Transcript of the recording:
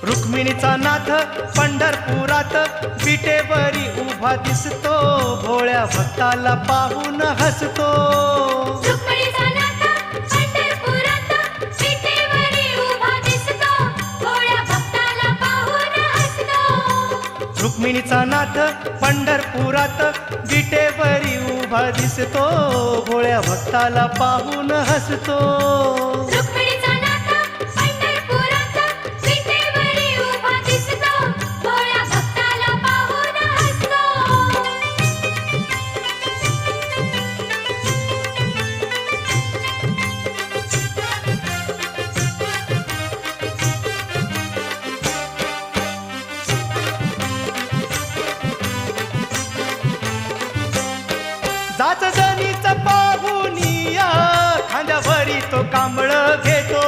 रुक्मिणीचा नाथ पंढरपुरात विटेवरी उभा दिसतो, भोळ्या भक्ताला पाहून हसतो. रुक्मिणीचा नाथ पंढरपुरात विटेवरी उभा दिसतो, भोळ्या भक्ताला पाहून हसतो. रुक्मिणीचा नाथ पंढरपुरात विटेवरी उभा दिसतो, भोळ्या भक्ताला पाहून हसतो. रुक्मिणीचा नाथ पंढरपुरात विटेवरी उभा दिसतो, भोळ्या भक्ताला पाहून हसतो. जाच जणीच पाहुनिया खांद्यावरी तो कांबळ घेतो.